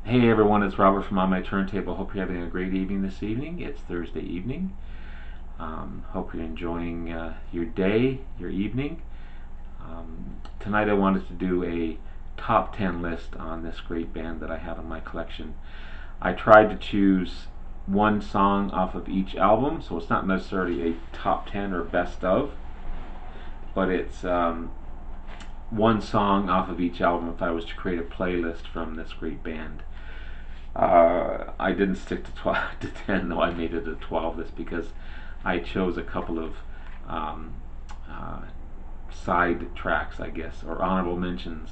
Hey everyone, it's Robert from On My Turntable. Hope you're having a great evening this evening. It's Thursday evening. Hope you're enjoying your day, your evening. Tonight I wanted to do a top 10 list on this great band that I have in my collection. I tried to choose one song off of each album, so it's not necessarily a top 10 or best of, but it's one song off of each album if I was to create a playlist from this great band. I didn't stick to 12 to 10 though. I made it a 12. This because I chose a couple of um, uh, side tracks, I guess, or honorable mentions,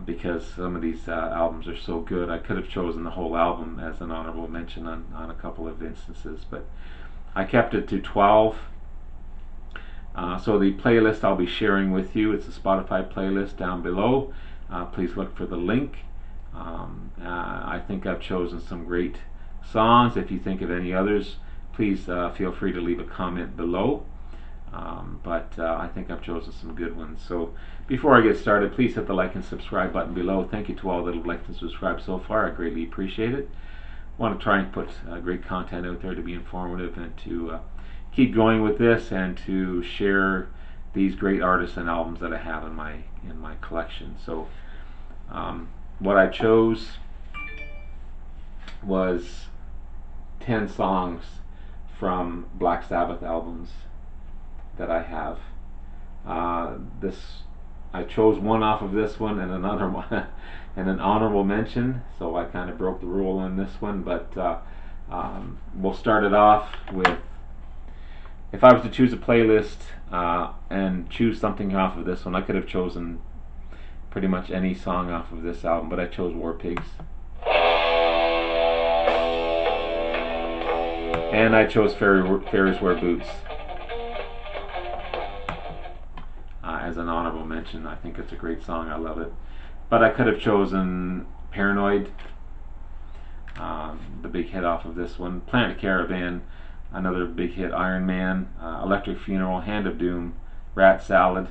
because some of these albums are so good. I could have chosen the whole album as an honorable mention on a couple of instances, but I kept it to 12. So the playlist I'll be sharing with you, it's a Spotify playlist down below. Please look for the link. I think I've chosen some great songs. If you think of any others, please feel free to leave a comment below. But I think I've chosen some good ones. So before I get started, please hit the like and subscribe button below. Thank you to all that have liked and subscribed so far. I greatly appreciate it. I want to try and put great content out there to be informative and to keep going with this and to share these great artists and albums that I have in my collection. So what I chose was 10 songs from Black Sabbath albums that I have. This I chose one off of this one and another one and an honorable mention. So I kind of broke the rule on this one, but we'll start it off with. If I was to choose a playlist and choose something off of this one, I could have chosen pretty much any song off of this album, but I chose War Pigs. And I chose Fairies Wear Boots as an honorable mention. I think it's a great song. I love it. But I could have chosen Paranoid, the big hit off of this one. Planet Caravan, another big hit. Iron Man, Electric Funeral, Hand of Doom, Rat Salad.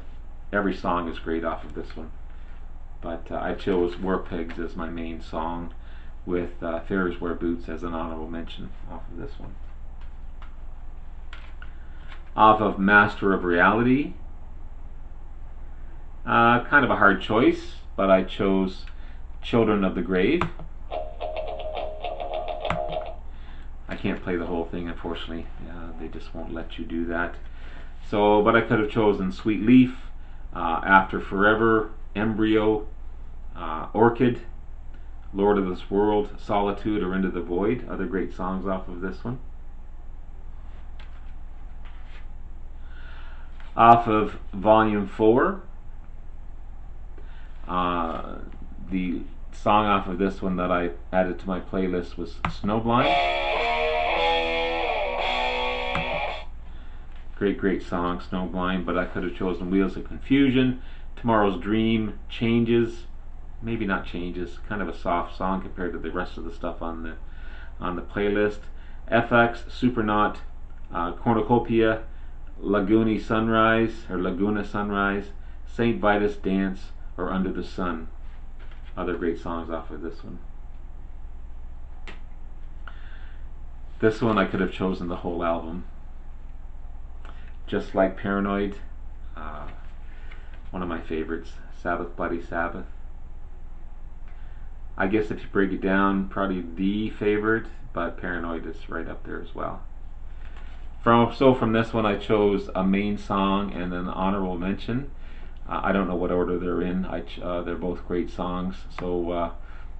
Every song is great off of this one. But I chose War Pigs as my main song, with Fairies Wear Boots as an honorable mention off of this one. Off of Master of Reality, kind of a hard choice, but I chose Children of the Grave. I can't play the whole thing, unfortunately. They just won't let you do that. So, but I could have chosen Sweet Leaf, After Forever, Embryo, Orchid, Lord of this World, Solitude, or Into the Void. Other great songs off of this one. Off of Volume 4, the song off of this one that I added to my playlist was Snowblind. Great song, Snowblind, but I could have chosen Wheels of Confusion, Tomorrow's Dream, Changes, maybe not Changes, kind of a soft song compared to the rest of the stuff on the playlist. FX, Supernaut, Cornucopia, Laguna Sunrise, Saint Vitus Dance, or Under the Sun. Other great songs off of this one. This one I could have chosen the whole album. Just Like Paranoid, one of my favorites. Sabbath, Bloody Sabbath. I guess if you break it down, probably the favorite, but Paranoid is right up there as well. From this one I chose a main song and an honorable mention. I don't know what order they're in. They're both great songs, so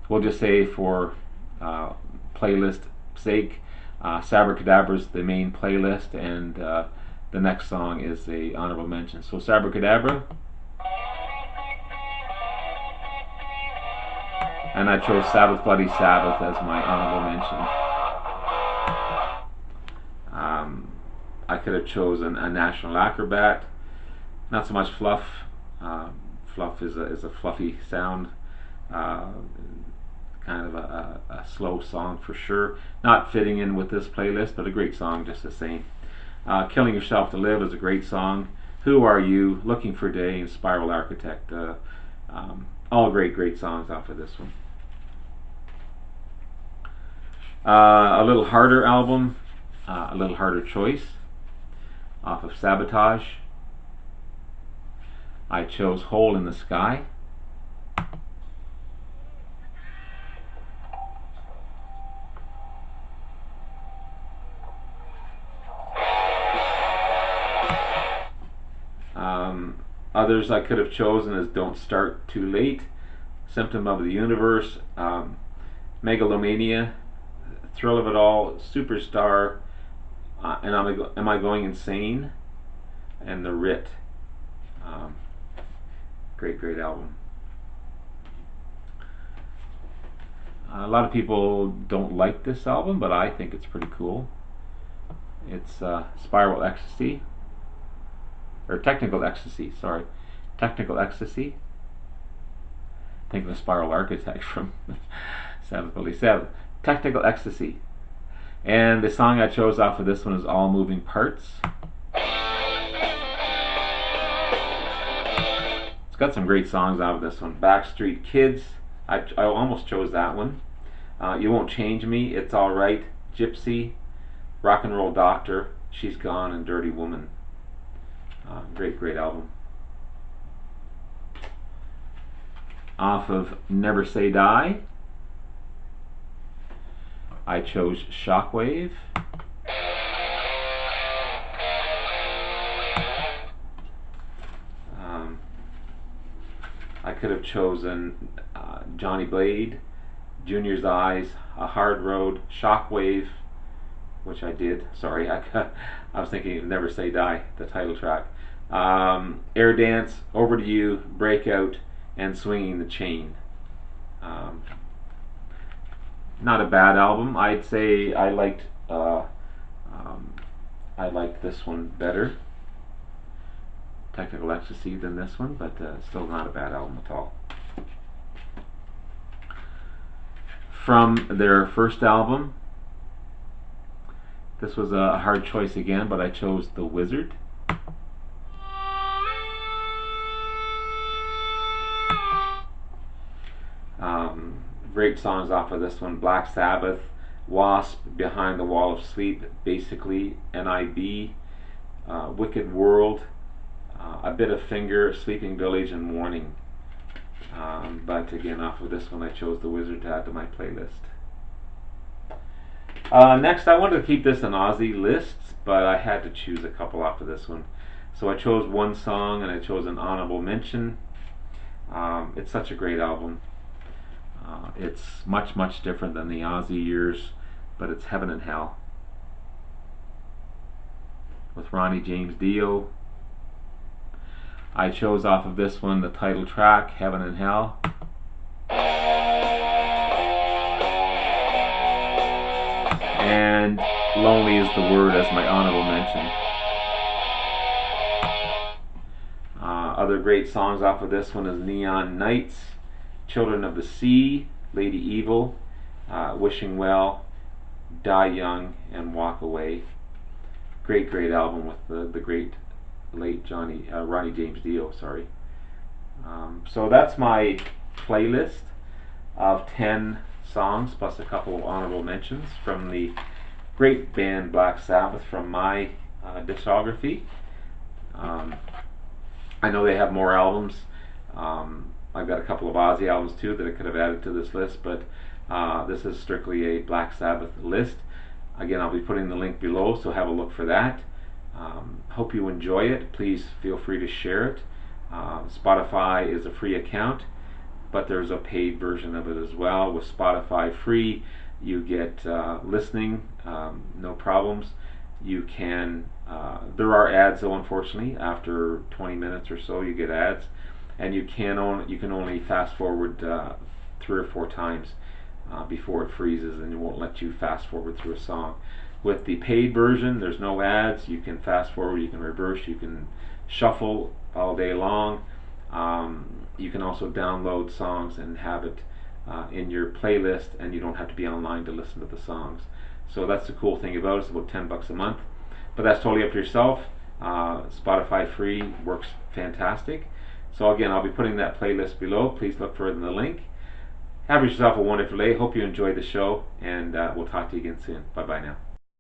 we'll just say for playlist sake, Sabracadabra is the main playlist, and the next song is the honorable mention. So Sabracadabra, and I chose Sabbath Bloody Sabbath as my honorable mention. I could have chosen A National Acrobat. Not so much Fluff. Fluff is a fluffy sound, kind of a slow song for sure. Not fitting in with this playlist, but a great song just the same. Killing Yourself to Live is a great song. Who Are You, Looking for Day, and Spiral Architect. All great songs off of this one. A little harder album, a little harder choice, off of Sabotage. I chose Hole in the Sky. Others I could have chosen is Don't Start Too Late, Symptom of the Universe, Megalomania, Thrill of It All, Superstar, and Am I Going Insane, and The Writ. Great album. A lot of people don't like this album, but I think it's pretty cool. It's Spiral Ecstasy, or Technical Ecstasy, sorry. Technical Ecstasy. Think of the Spiral Architect from Sabbath. Technical Ecstasy. And the song I chose off of this one is All Moving Parts. It's got some great songs out of this one. Backstreet Kids, I almost chose that one. You Won't Change Me, It's Alright, Gypsy, Rock and Roll Doctor, She's Gone, and Dirty Woman. Great album. Off of Never Say Die, I chose Shockwave. I could have chosen Johnny Blade, Junior's Eyes, A Hard Road, Shockwave, which I did. Sorry, I was thinking of Never Say Die, the title track. Air Dance, Over to You, Breakout, and Swinging the Chain. Not a bad album. I'd say I liked this one better, Technical Ecstasy, than this one, but still not a bad album at all. From their first album, this was a hard choice again, but I chose The Wizard. Great songs off of this one: Black Sabbath, Wasp, Behind the Wall of Sleep, Basically, NIB, Wicked World, A Bit of Finger, Sleeping Village, and Warning. But again, off of this one I chose The Wizard to add to my playlist. Next, I wanted to keep this an Aussie list, but I had to choose a couple off of this one. So I chose one song and I chose an honorable mention. It's such a great album. It's much different than the Aussie years, but it's Heaven and Hell, with Ronnie James Dio. I chose off of this one the title track, Heaven and Hell. And Lonely Is the Word as my honorable mention. Other great songs off of this one is Neon Nights, Children of the Sea, Lady Evil, Wishing Well, Die Young, and Walk Away. Great album with the great late Ronnie James Dio. Sorry. So that's my playlist of 10 songs plus a couple of honorable mentions from the great band Black Sabbath from my discography. I know they have more albums. I've got a couple of Aussie albums too that I could have added to this list, but this is strictly a Black Sabbath list. Again, I'll be putting the link below, so have a look for that. Hope you enjoy it. Please feel free to share it. Spotify is a free account, but there's a paid version of it as well. With Spotify free, you get listening, no problems. You can, there are ads though, unfortunately. After 20 minutes or so, you get ads, and you can only fast forward 3 or 4 times before it freezes, and it won't let you fast forward through a song. With the paid version, there's no ads. You can fast forward, you can reverse, you can shuffle all day long. You can also download songs and have it in your playlist, and you don't have to be online to listen to the songs. So that's the cool thing about it. It's about $10 a month, but that's totally up to yourself. Spotify free works fantastic. So again, I'll be putting that playlist below. Please look for it in the link. Have yourself a wonderful day. Hope you enjoyed the show, and we'll talk to you again soon. Bye bye now.